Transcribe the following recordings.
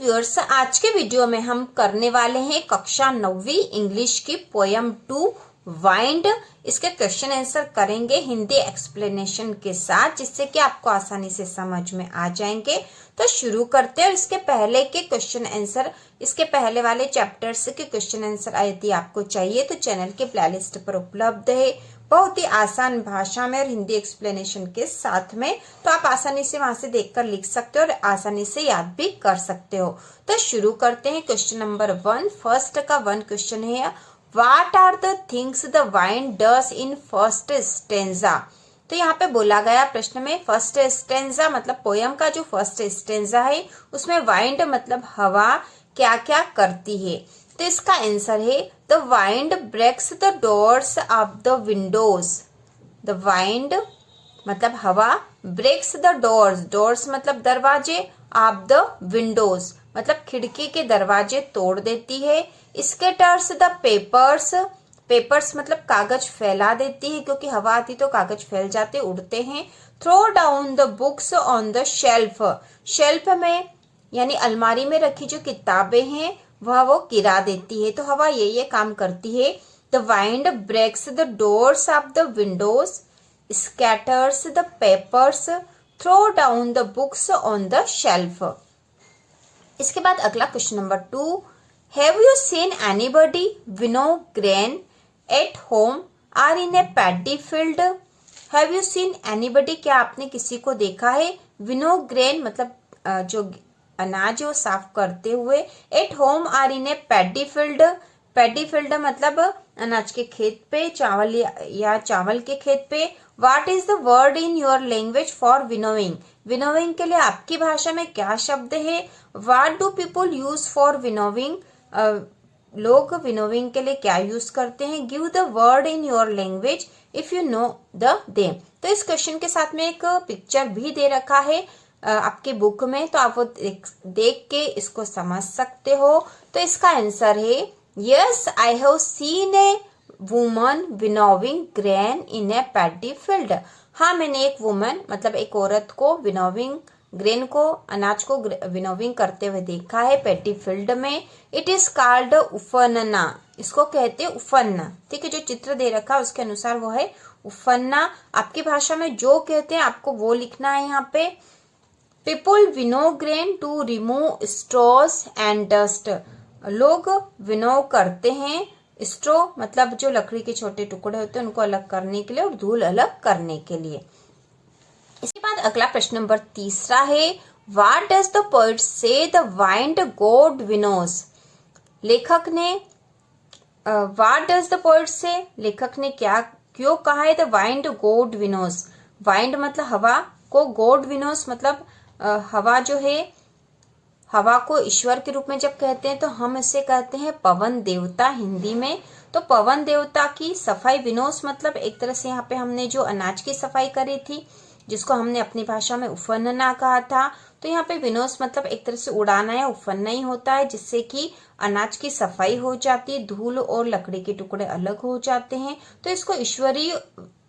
Viewers, आज के video में हम करने वाले हैं कक्षा 9वीं इंग्लिश की पोयम 2 वाइंड। इसके क्वेश्चन आंसर करेंगे हिंदी एक्सप्लेनेशन के साथ, जिससे कि आपको आसानी से समझ में आ जाएंगे। तो शुरू करते हैं। और इसके पहले के क्वेश्चन आंसर, इसके पहले वाले चैप्टर्स के क्वेश्चन आंसर यदि आपको चाहिए तो चैनल के प्लेलिस्ट पर उपलब्ध है, बहुत ही आसान भाषा में और हिंदी एक्सप्लेनेशन के साथ में। तो आप आसानी से वहां से देखकर लिख सकते हो और आसानी से याद भी कर सकते हो। तो शुरू करते हैं। क्वेश्चन नंबर 1, फर्स्ट का 1 क्वेश्चन है, what are the things the wind does in first stanza. तो यहाँ पे बोला गया प्रश्न में फर्स्ट स्टेंजा मतलब पोयम का जो फर्स्ट स्टेंजा है उसमें वाइंड मतलब हवा क्या क्या करती है। तो इसका आंसर है the wind breaks the doors of the windows. The wind मतलब हवा, ब्रेक्स द डोर्स, डोर्स मतलब दरवाजे, ऑफ द विंडोज मतलब खिड़की के दरवाजे तोड़ देती है। स्कैटर्स द पेपर्स, पेपर्स मतलब कागज फैला देती है, क्योंकि हवा आती तो कागज फैल जाते उड़ते हैं। Throw down the books on the shelf, shelf में यानी अलमारी में रखी जो किताबें हैं वह वो गिरा देती है। तो हवा ये काम करती है। The wind breaks the doors of the windows, scatters the papers, throw down the books on the shelf. इसके बाद अगला question number 2, have you seen anybody winnow grain at home or in a paddy field. Have you seen anybody, क्या आपने किसी को देखा है, विनो grain मतलब जो अनाज वो साफ करते हुए, at home or in a paddy field, paddy field मतलब अनाज के खेत पे, चावल या चावल के खेत पे। What is the word in your language for winnowing, winnowing के लिए आपकी भाषा में क्या शब्द है। What do people use for winnowing, लोग विनोविंग के लिए क्या यूज करते हैं। Give the word in your language if you know the them. तो इस क्वेश्चन के साथ में एक पिक्चर भी दे रखा है आपके बुक में, तो आप वो देख के इसको समझ सकते हो। तो इसका आंसर है yes I have seen a woman winnowing grain in a paddy field. हाँ, मैंने एक वुमन मतलब एक औरत को विनोविंग ग्रेन को, अनाज को विनोविंग करते हुए देखा है पैडी फील्ड में। इट इज कॉल्ड उफनना, इसको कहते हैं उफन्ना। ठीक है, जो चित्र दे रखा है उसके अनुसार वो है उफन्ना। आपकी भाषा में जो कहते हैं आपको वो लिखना है यहाँ पे। People winnow grain to remove straws and dust, लोग विनो करते हैं, स्ट्रॉ मतलब जो लकड़ी के छोटे टुकड़े होते हैं उनको अलग करने के लिए और धूल अलग करने के लिए। इसके बाद अगला प्रश्न नंबर 3 है, व्हाट डज द पोएट से द वाइंड गॉड विनोज। लेखक ने व्हाट डज द पोएट से, लेखक ने क्या क्यों कहा है द वाइंड गॉड विनोज। वाइंड मतलब हवा को, गॉड विनोज मतलब हवा जो है, हवा को ईश्वर के रूप में जब कहते हैं तो हम इसे कहते हैं पवन देवता हिंदी में। तो पवन देवता की सफाई, विनोस मतलब एक तरह से यहाँ पे हमने जो अनाज की सफाई करी थी जिसको हमने अपनी भाषा में उफनना कहा था, तो यहाँ पे विनोस मतलब एक तरह से उड़ाना या उफनना ही होता है, जिससे कि अनाज की सफाई हो जाती है, धूल और लकड़ी के टुकड़े अलग हो जाते हैं। तो इसको ईश्वरीय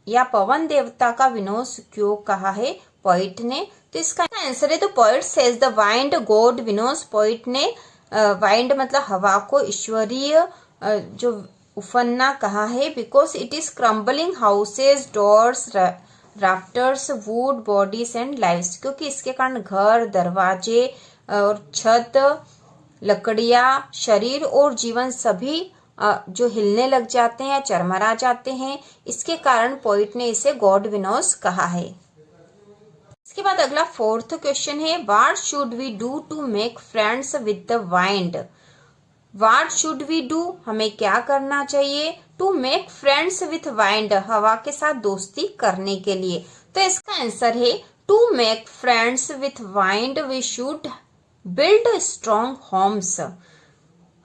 या पवन देवता का विनोस क्यों कहा है पोइट ने। तो इसका आंसर है, तो poet says the wind god winnows, poet ने वाइंड मतलब हवा को ईश्वरीय जो उफन्ना कहा है, because it is crumbling houses, doors, rafters, wood, bodies and lives, क्योंकि इसके कारण घर, दरवाजे और छत, लकड़ियां, शरीर और जीवन सभी जो हिलने लग जाते हैं, चरमरा जाते हैं। इसके कारण पोइट ने इसे गॉड विनोस कहा है। इसके बाद अगला 4th क्वेश्चन है, what should we do to make friends with the wind. What should we do, हमें क्या करना चाहिए, to make friends with wind, हवा के साथ दोस्ती करने के लिए। तो इसका आंसर है to make friends with wind we should build strong homes.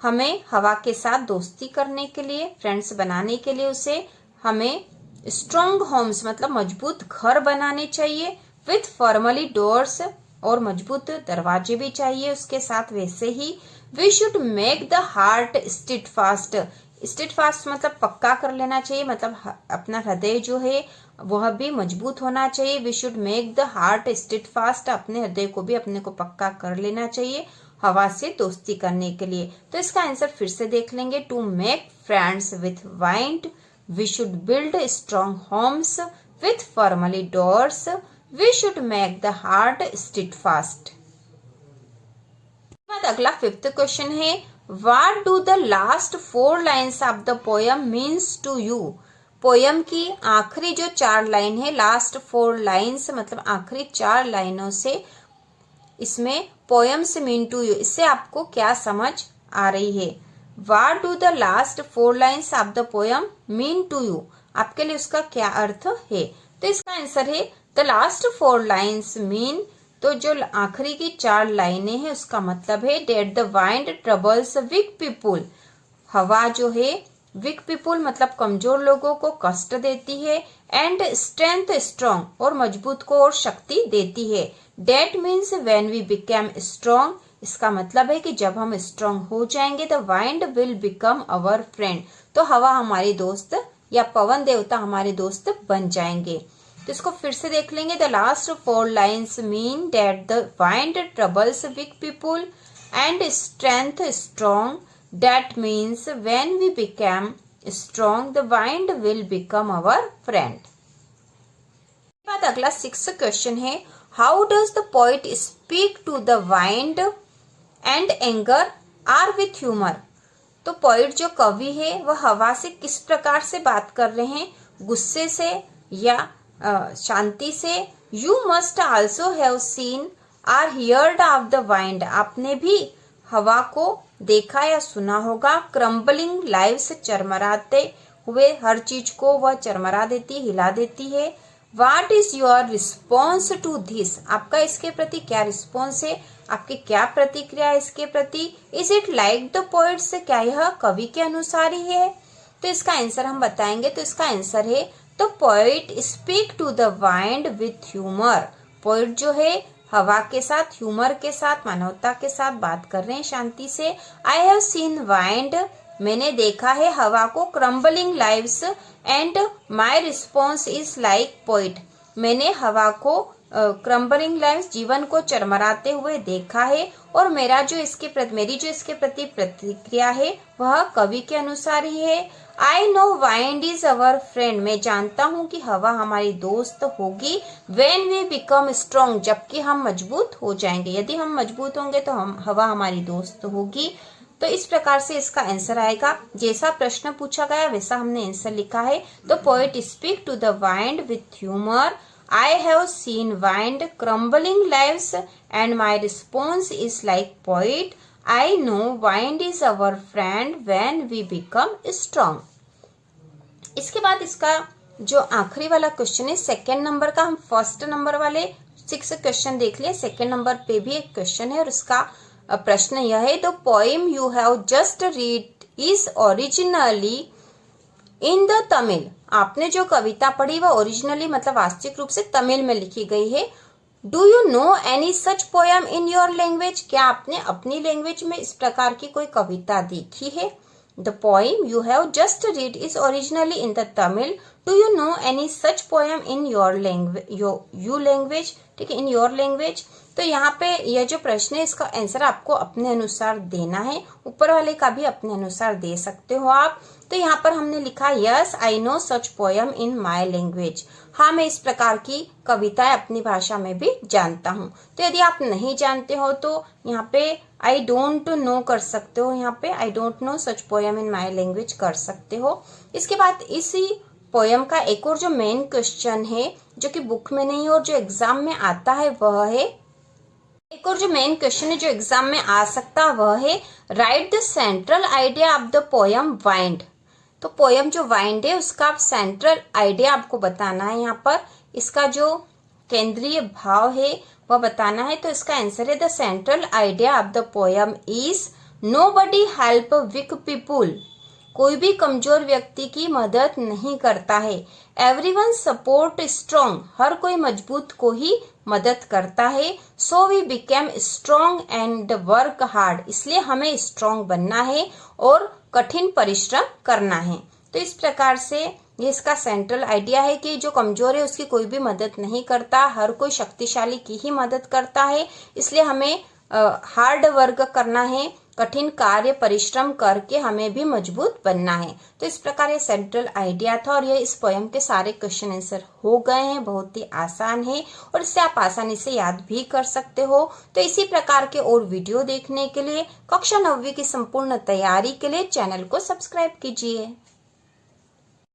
हमें हवा के साथ दोस्ती करने के लिए, फ्रेंड्स बनाने के लिए उसे हमें स्ट्रॉन्ग होम्स मतलब मजबूत घर बनाने चाहिए, विथ फॉर्मली डोर्स और मजबूत दरवाजे भी चाहिए उसके साथ। वैसे ही we should make the heart steadfast, steadfast मतलब पक्का कर लेना चाहिए, मतलब अपना हृदय जो है वह भी मजबूत होना चाहिए। We should make the heart steadfast, अपने हृदय को भी अपने को पक्का कर लेना चाहिए। हवा से दोस्ती करने के लिए। तो इसका आंसर फिर से देख लेंगे। To make friends with wind, we should build strong homes with firmly doors, we should make the heart steadfast. बाद अगला फिफ्थ क्वेश्चन है, what do the last 4 lines of the poem means to you. Poem की आखिरी जो 4 line है, last 4 lines मतलब आखिरी 4 लाइनों से इसमें पोयम से मीन टू यू, इससे आपको क्या समझ आ रही है। What do the last 4 lines of the poem mean to you, आपके लिए उसका क्या अर्थ है। तो इसका आंसर है द लास्ट 4 लाइन्स मीन, तो जो आखिरी की 4 लाइनें हैं उसका मतलब है that the wind troubles weak people, हवा जो है वीक पीपुल मतलब कमजोर लोगों को कष्ट देती है, एंड स्ट्रेंथ स्ट्रॉन्ग और मजबूत को और शक्ति देती है। That means when we become strong, इसका मतलब है कि जब हम स्ट्रॉन्ग हो जाएंगे the wind will become our friend, तो हवा हमारी दोस्त या पवन देवता हमारे दोस्त बन जाएंगे। तो इसको फिर से देख लेंगे। The last 4 lines mean that the wind troubles weak people and strength strong, that means when we become strong the wind will become our friend। बाद अगला 6th क्वेश्चन है, how does the poet speak to the wind and anger or with humor। तो poet जो कवि है वह हवा से किस प्रकार से बात कर रहे हैं, गुस्से से या शांति से। You must also have seen or heard of the wind, आपने भी हवा को देखा या सुना होगा। क्रम्बलिंग लाइव्स, चरमराते हुए हर चीज को वह चरमरा देती, हिला देती है। What is your response to this, आपका इसके प्रति क्या रिस्पॉन्स है, आपकी क्या प्रतिक्रिया है इसके प्रति। Is it like the poets, क्या यह कवि के अनुसार ही है। तो इसका आंसर हम बताएंगे। तो इसका आंसर है the poet speak to the wind with humour, poet जो है हवा के साथ, ह्यूमर के साथ, मानवता के साथ बात कर रहे हैं, शांति से। आई हैव सीन वाइंड, मैंने देखा है हवा को। Crumbling lives and my response is like poet, मैंने हवा को क्रम्बलिंग लाइव्स जीवन को चरमराते हुए देखा है, और मेरी जो इसके प्रति प्रतिक्रिया है वह कवि के अनुसार ही है। I know wind is our friend, मैं जानता हूँ कि हवा हमारी दोस्त होगी। वेन वी बिकम स्ट्रॉन्ग, जबकि हम मजबूत हो जाएंगे, यदि हम मजबूत होंगे तो हवा हमारी दोस्त होगी। तो इस प्रकार से इसका आंसर आएगा। जैसा प्रश्न पूछा गया वैसा हमने आंसर लिखा है। तो poet speak to the wind with humour, I have seen wind crumbling lives and my response is like poet, I know wind is our friend when we become strong। इसके बाद इसका जो आखिरी वाला क्वेश्चन है 2nd नंबर का, हम 1st number वाले 6 क्वेश्चन देख लिए। 2nd नंबर पे भी एक क्वेश्चन है और उसका प्रश्न यह है, the poem you have just read is originally in the Tamil, आपने जो कविता पढ़ी वह ओरिजिनली मतलब वास्तविक रूप से तमिल में लिखी गई है। Do you know any such poem in your language, क्या आपने अपनी लैंग्वेज में इस प्रकार की कोई कविता देखी है। The poem you have just read is originally in the Tamil, do you know any such poem in your language, ठीक है, इन योर लैंग्वेज। तो यहाँ पे यह जो प्रश्न है इसका आंसर आपको अपने अनुसार देना है, ऊपर वाले का भी अपने अनुसार दे सकते हो आप। तो यहाँ पर हमने लिखा yes I know such poem in my language, हाँ मैं इस प्रकार की कविताएं अपनी भाषा में भी जानता हूँ। तो यदि आप नहीं जानते हो तो यहाँ पे आई डोंट नो कर सकते हो, यहाँ पे I don't know such poem in my language कर सकते हो। इसके बाद इसी पोयम का एक और जो मेन क्वेश्चन है जो कि बुक में नहीं और जो एग्जाम में आता है वह है, एक और जो मेन क्वेश्चन है जो एग्जाम में आ सकता है वह है right the central idea of the poem wind. तो पोयम जो वाइंड है उसका सेंट्रल आइडिया आपको बताना है, यहाँ पर इसका जो केंद्रीय भाव है वह बताना है। तो इसका आंसर है the central idea of the poem is nobody help weak people, कोई भी कमजोर व्यक्ति की मदद नहीं करता है। एवरीवन सपोर्ट स्ट्रॉन्ग, हर कोई मजबूत को ही मदद करता है। So we became strong and work hard, इसलिए हमें स्ट्रॉन्ग बनना है और कठिन परिश्रम करना है। तो इस प्रकार से ये इसका सेंट्रल आइडिया है कि जो कमजोर है उसकी कोई भी मदद नहीं करता, हर कोई शक्तिशाली की ही मदद करता है, इसलिए हमें हार्ड वर्क करना है, कठिन कार्य परिश्रम करके हमें भी मजबूत बनना है। तो इस प्रकार ये सेंट्रल आइडिया था और ये इस पोयम के सारे क्वेश्चन आंसर हो गए हैं। बहुत ही आसान है और इससे आप आसानी से याद भी कर सकते हो। तो इसी प्रकार के और वीडियो देखने के लिए कक्षा 9वीं की संपूर्ण तैयारी के लिए चैनल को सब्सक्राइब कीजिए।